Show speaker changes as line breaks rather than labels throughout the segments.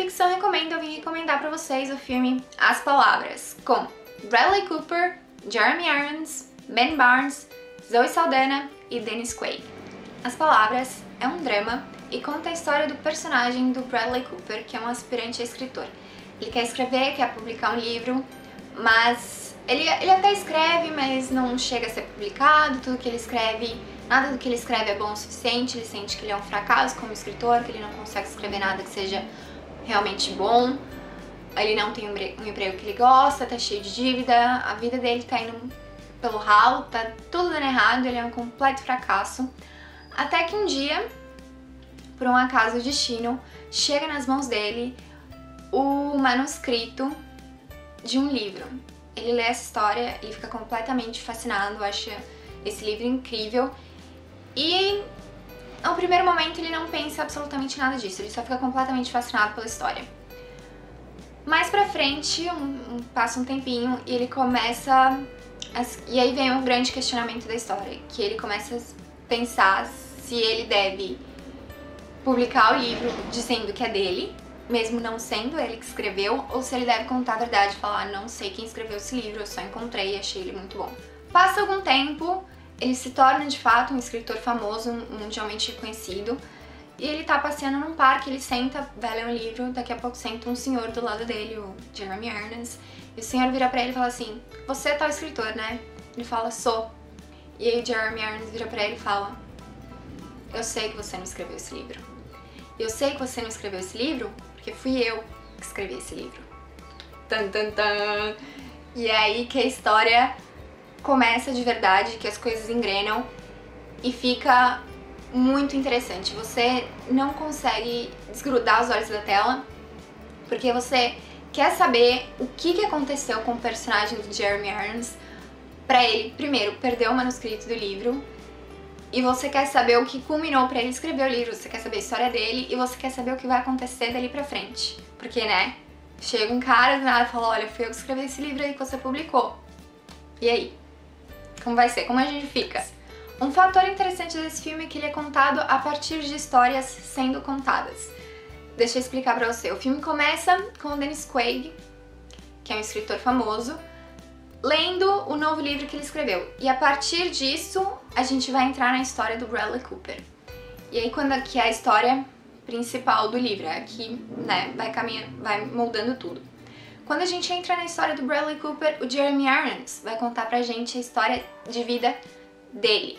ficção recomendo, eu vim recomendar pra vocês o filme As Palavras, com Bradley Cooper, Jeremy Irons, Ben Barnes, Zoe Saldana e Dennis Quaid. As Palavras é um drama e conta a história do personagem do Bradley Cooper, que é um aspirante a escritor. Ele quer escrever, quer publicar um livro, mas ele até escreve, mas não chega a ser publicado. Tudo que ele escreve, nada do que ele escreve é bom o suficiente. Ele sente que ele é um fracasso como escritor, que ele não consegue escrever nada que seja realmente bom. Ele não tem um emprego que ele gosta, tá cheio de dívida, a vida dele tá indo pelo ralo, tá tudo dando errado, ele é um completo fracasso. Até que um dia, por um acaso o destino, chega nas mãos dele o manuscrito de um livro. Ele lê essa história, ele fica completamente fascinado, acha esse livro incrível e ao primeiro momento ele não pensa absolutamente nada disso, ele só fica completamente fascinado pela história. Mais pra frente, passa um tempinho e ele começa... E aí vem um grande questionamento da história, que ele começa a pensar se ele deve publicar o livro dizendo que é dele, mesmo não sendo ele que escreveu, ou se ele deve contar a verdade e falar, não sei quem escreveu esse livro, eu só encontrei e achei ele muito bom. Passa algum tempo, ele se torna de fato um escritor famoso, mundialmente reconhecido, e ele tá passeando num parque, ele senta, vai ler um livro, daqui a pouco senta um senhor do lado dele, o Jeremy Irons, e o senhor vira pra ele e fala assim, você é tal escritor, né? Ele fala, sou. E aí o Jeremy Irons vira pra ele e fala, eu sei que você não escreveu esse livro. Eu sei que você não escreveu esse livro porque fui eu que escrevi esse livro. Tan, tan, tan. E é aí que a história começa de verdade, que as coisas engrenam e fica muito interessante. Você não consegue desgrudar os olhos da tela porque você quer saber o que aconteceu com o personagem do Jeremy Irons pra ele, primeiro, perder o manuscrito do livro, e você quer saber o que culminou pra ele escrever o livro, você quer saber a história dele e você quer saber o que vai acontecer dali pra frente. Porque, né, chega um cara do nada e fala, olha, fui eu que escrevi esse livro aí que você publicou. E aí? Como vai ser? Como a gente fica? Um fator interessante desse filme é que ele é contado a partir de histórias sendo contadas. Deixa eu explicar pra você. O filme começa com o Dennis Quaid, que é um escritor famoso, lendo o novo livro que ele escreveu. E a partir disso, a gente vai entrar na história do Bradley Cooper. E aí, que é a história principal do livro, é que, né, vai moldando tudo. Quando a gente entra na história do Bradley Cooper, o Jeremy Irons vai contar pra gente a história de vida dele.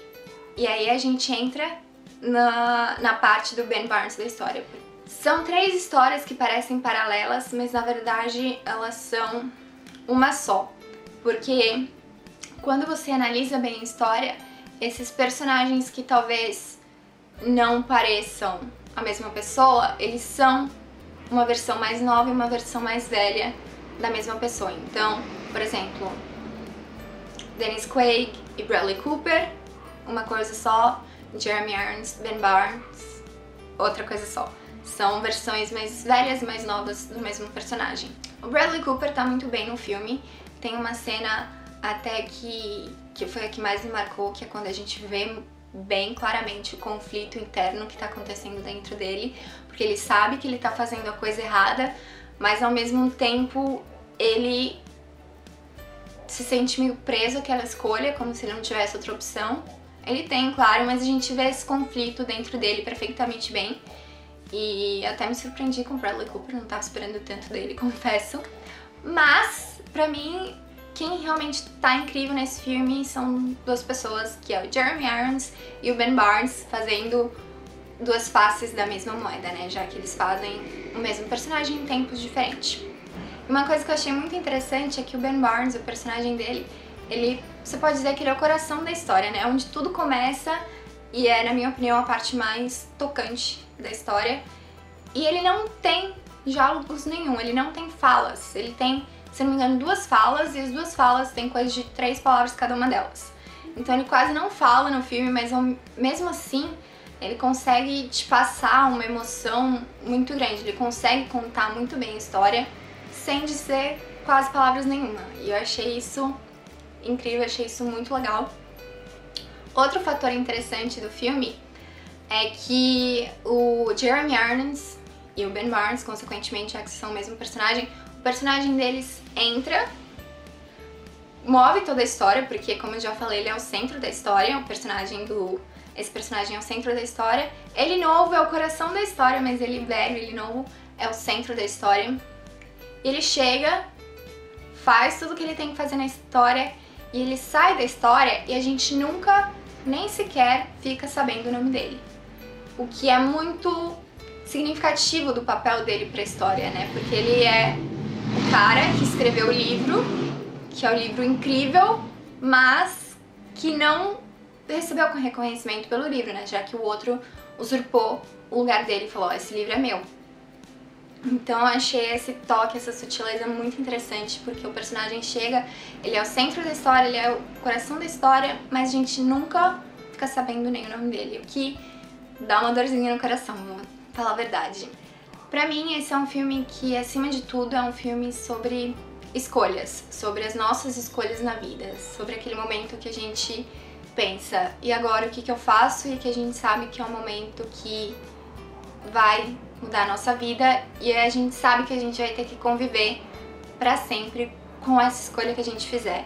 E aí a gente entra na parte do Ben Barnes da história. São 3 histórias que parecem paralelas, mas na verdade elas são uma só. Porque quando você analisa bem a história, esses personagens que talvez não pareçam a mesma pessoa, eles são uma versão mais nova e uma versão mais velha da mesma pessoa. Então, por exemplo, Dennis Quaid e Bradley Cooper, uma coisa só, Jeremy Irons, Ben Barnes, outra coisa só. São versões mais velhas e mais novas do mesmo personagem. O Bradley Cooper tá muito bem no filme. Tem uma cena até que foi a que mais me marcou, que é quando a gente vê bem claramente o conflito interno que tá acontecendo dentro dele, porque ele sabe que ele tá fazendo a coisa errada, mas ao mesmo tempo ele se sente meio preso àquela escolha, como se ele não tivesse outra opção. Ele tem, claro, mas a gente vê esse conflito dentro dele perfeitamente bem. E até me surpreendi com o Bradley Cooper, não tava esperando tanto dele, confesso. Mas, pra mim, quem realmente tá incrível nesse filme são 2 pessoas, que é o Jeremy Irons e o Ben Barnes, fazendo 2 faces da mesma moeda, né? Já que eles fazem o mesmo personagem em tempos diferentes. Uma coisa que eu achei muito interessante é que o Ben Barnes, o personagem dele, você pode dizer que ele é o coração da história, né? Onde tudo começa e é, na minha opinião, a parte mais tocante da história. E ele não tem diálogos nenhum, ele não tem falas. Ele tem, se não me engano, 2 falas, e as 2 falas têm coisa de 3 palavras cada uma delas. Então ele quase não fala no filme, mas mesmo assim ele consegue te passar uma emoção muito grande. Ele consegue contar muito bem a história sem dizer quase palavras nenhuma. E eu achei isso incrível, achei isso muito legal. Outro fator interessante do filme é que o Jeremy Irons e o Ben Barnes, consequentemente, já que são o mesmo personagem, o personagem deles entra, move toda a história, porque, como eu já falei, ele é o centro da história, esse personagem é o centro da história. Ele novo é o coração da história, mas ele velho, ele novo é o centro da história. E ele chega, faz tudo o que ele tem que fazer na história, e ele sai da história e a gente nunca, nem sequer, fica sabendo o nome dele. O que é muito significativo do papel dele pra história, né? Porque ele é o cara que escreveu o livro, que é um livro incrível, mas que não recebeu reconhecimento pelo livro, né? Já que o outro usurpou o lugar dele e falou, ó, esse livro é meu. Então eu achei esse toque, essa sutileza muito interessante, porque o personagem chega, ele é o centro da história, ele é o coração da história, mas a gente nunca fica sabendo nem o nome dele, o que dá uma dorzinha no coração, vou falar a verdade. Pra mim, esse é um filme que, acima de tudo, é um filme sobre escolhas, sobre as nossas escolhas na vida, sobre aquele momento que a gente pensa, e agora o que eu faço? E que a gente sabe que é um momento que vai mudar a nossa vida e a gente sabe que a gente vai ter que conviver pra sempre com essa escolha que a gente fizer.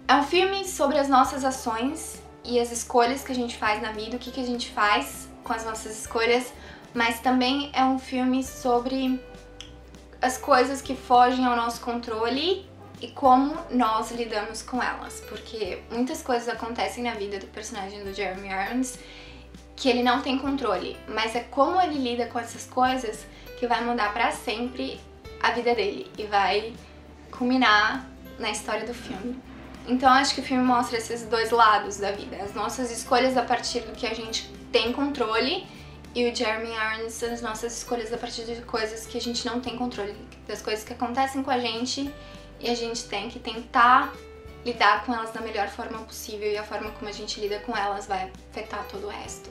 É um filme sobre as nossas ações e as escolhas que a gente faz na vida, o que a gente faz com as nossas escolhas, mas também é um filme sobre as coisas que fogem ao nosso controle e como nós lidamos com elas, porque muitas coisas acontecem na vida do personagem do Jeremy Irons que ele não tem controle, mas é como ele lida com essas coisas que vai mudar pra sempre a vida dele e vai culminar na história do filme. Então acho que o filme mostra esses dois lados da vida, as nossas escolhas a partir do que a gente tem controle e o Jeremy Irons, as nossas escolhas a partir de coisas que a gente não tem controle, das coisas que acontecem com a gente e a gente tem que tentar lidar com elas da melhor forma possível e a forma como a gente lida com elas vai afetar todo o resto.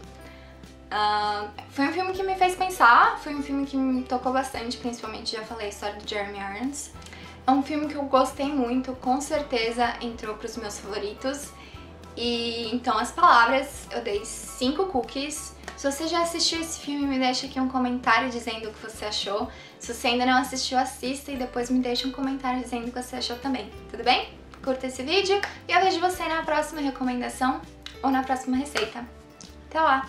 Foi um filme que me fez pensar, foi um filme que me tocou bastante, principalmente, já falei a história do Jeremy Irons. É um filme que eu gostei muito, com certeza entrou pros meus favoritos. E então as palavras, eu dei 5 cookies. Se você já assistiu esse filme, me deixa aqui um comentário dizendo o que você achou. Se você ainda não assistiu, assista e depois me deixa um comentário dizendo o que você achou também, tudo bem? Curta esse vídeo e eu vejo você na próxima recomendação ou na próxima receita. Até lá!